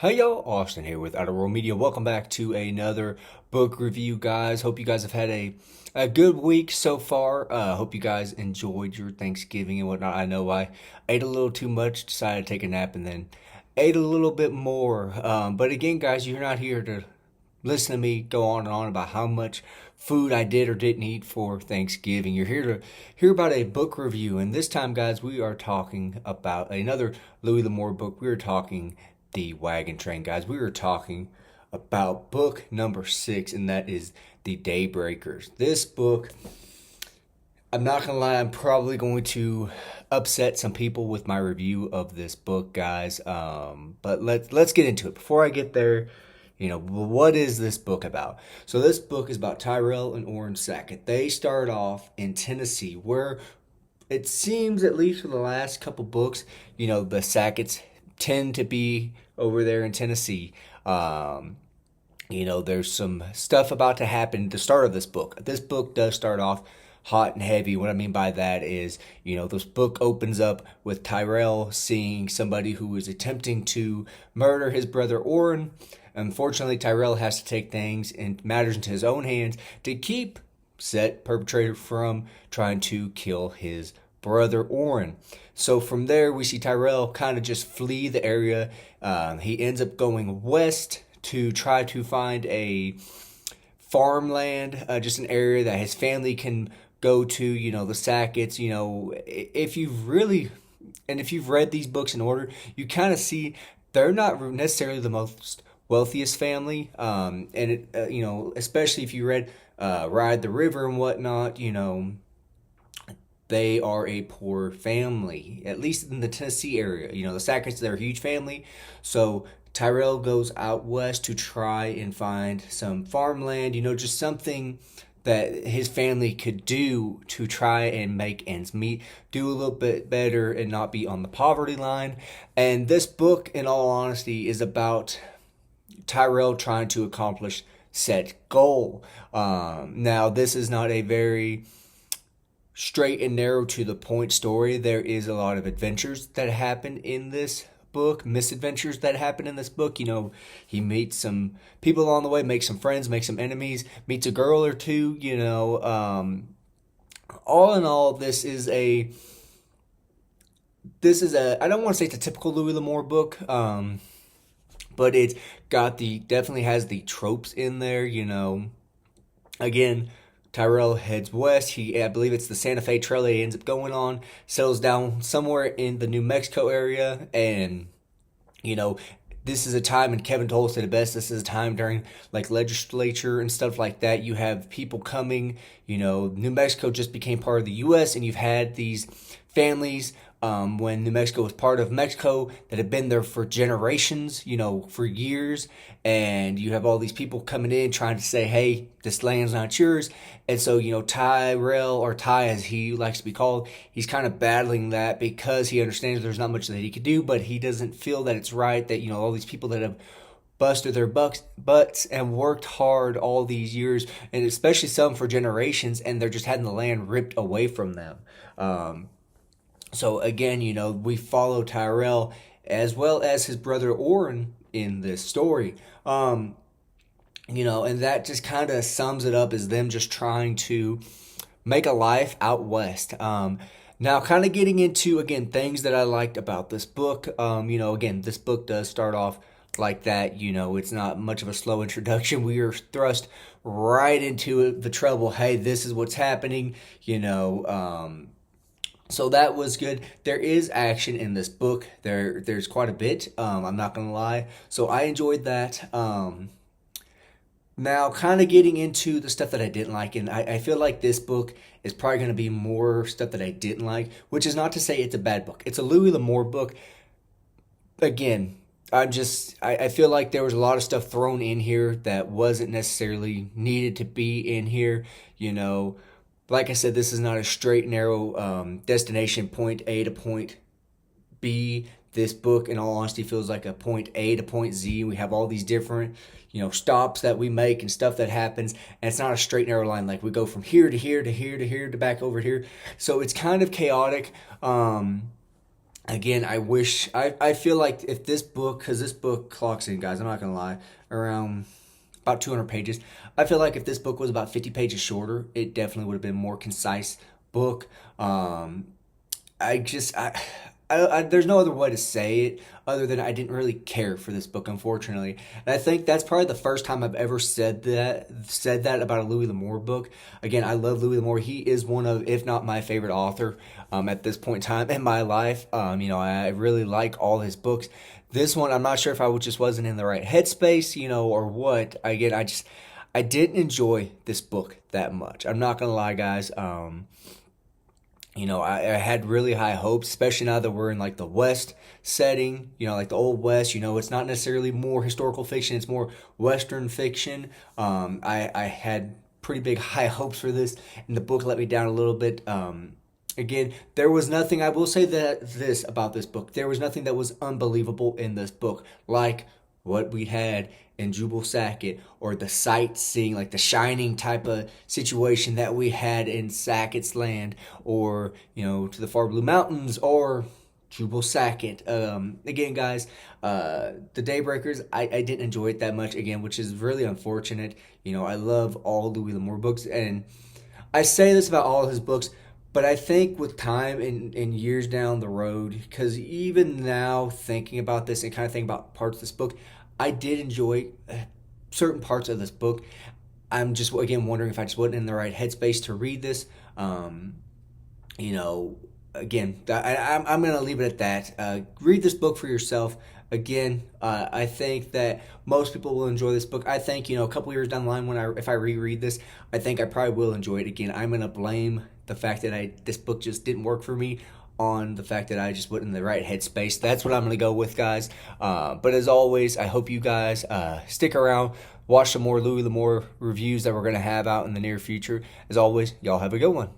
Hey y'all, Austin here with Outer World Media. Welcome back to another book review, guys. Hope you guys have had a good week so far. Hope you guys enjoyed your Thanksgiving and whatnot. I know I ate a little too much, decided to take a nap, and then ate a little bit more. But again, guys, you're not here to listen to me go on and on about how much food I did or didn't eat for Thanksgiving. You're here to hear about a book review, and this time, guys, we are talking about another Louis L'Amour book. We are talking The Wagon Train, guys. We were talking about book number 6, and that is The Daybreakers. This book, I'm not gonna lie, I'm probably going to upset some people with my review of this book, guys. But let's get into it. Before I get there, what is this book about? So this book is about Tyrell and Orrin Sackett. They start off in Tennessee, where it seems, at least for the last couple books, the Sacketts tend to be over there in Tennessee. There's some stuff about to happen at the start of this book. This book does start off hot and heavy. What I mean by that is, this book opens up with Tyrell seeing somebody who is attempting to murder his brother Orrin. Unfortunately, Tyrell has to take things and matters into his own hands to keep said perpetrator from trying to kill his brother Orrin. So from there, we see Tyrell kind of just flee the area. He ends up going west to try to find a farmland, just an area that his family can go to. The Sacketts. If you've read these books in order, you kind of see they're not necessarily the most wealthiest family. Especially if you read Ride the River and whatnot, they are a poor family, at least in the Tennessee area. The Sacketts, they're a huge family. So Tyrell goes out west to try and find some farmland, just something that his family could do to try and make ends meet, do a little bit better and not be on the poverty line. And this book, in all honesty, is about Tyrell trying to accomplish said goal. Now, this is not a very straight and narrow to the point story. There is a lot of adventures that happen in this book, misadventures that happen in this book. He meets some people along the way, makes some friends, makes some enemies, meets a girl or two. All in all, this is a I don't want to say it's a typical Louis L'Amour book, but it's definitely has the tropes in there. Again, Tyrell heads west. I believe it's the Santa Fe Trail that he ends up going on. Settles down somewhere in the New Mexico area, and this is a time, and Kevin told us it best. This is a time during legislature and stuff like that. You have people coming. New Mexico just became part of the U.S., and you've had these families. When New Mexico was part of Mexico, that had been there for generations, for years, and you have all these people coming in trying to say, hey, this land's not yours. And so, Tyrell, or Ty as he likes to be called, he's kind of battling that because he understands there's not much that he could do, but he doesn't feel that it's right that, all these people that have busted their butts and worked hard all these years, and especially some for generations, and they're just having the land ripped away from them. So again, we follow Tyrell as well as his brother Orrin in this story. And that just kind of sums it up as them just trying to make a life out west. Now, kind of getting into, again, things that I liked about this book. Again, this book does start off like that. It's not much of a slow introduction. We are thrust right into the trouble. Hey, this is what's happening, So that was good. There is action in this book. There's quite a bit. I'm not gonna lie. So I enjoyed that. Now, kind of getting into the stuff that I didn't like, and I feel like this book is probably going to be more stuff that I didn't like, which is not to say it's a bad book. It's a Louis L'Amour book. Again, I feel like there was a lot of stuff thrown in here that wasn't necessarily needed to be in here. Like I said, this is not a straight, narrow destination, point A to point B. This book, in all honesty, feels like a point A to point Z. We have all these different, stops that we make and stuff that happens. And it's not a straight, narrow line. Like we go from here to here to here to here to back over here. So it's kind of chaotic. Again, I feel like if this book, because this book clocks in, guys, I'm not gonna lie, around about 200 pages. I feel like if this book was about 50 pages shorter, it definitely would have been a more concise book. I just there's no other way to say it other than I didn't really care for this book, unfortunately. And I think that's probably the first time I've ever said that about a Louis L'Amour book. Again, I love Louis L'Amour. He is one of, if not my favorite author, at this point in time in my life. I really like all his books. This one, I'm not sure if I just wasn't in the right headspace, or what. Again, I didn't enjoy this book that much. I'm not gonna lie, guys. I had really high hopes, especially now that we're in like the West setting, like the Old West. It's not necessarily more historical fiction, it's more Western fiction. I had pretty big high hopes for this, and the book let me down a little bit. Again, there was nothing, I will say about this book, there was nothing that was unbelievable in this book, like what we had in Jubal Sackett, or the sightseeing, like the Shining type of situation that we had in Sackett's Land, or to the far blue mountains, or Jubal Sackett. Again, guys, the Daybreakers, I didn't enjoy it that much, again, which is really unfortunate. I love all Louis L'Amour books, and I say this about all his books, but I think with time and years down the road, because even now thinking about this and kind of thinking about parts of this book, I did enjoy certain parts of this book. I'm just, again, wondering if I just wasn't in the right headspace to read this. You know, Again, I'm going to leave it at that. Read this book for yourself. Again, I think that most people will enjoy this book. I think, a couple years down the line, if I reread this, I think I probably will enjoy it again. I'm going to blame the fact that this book just didn't work for me on the fact that I just wasn't in the right headspace. That's what I'm going to go with, guys. But as always, I hope you guys stick around, watch some more Louis L'Amour reviews that we're going to have out in the near future. As always, y'all have a good one.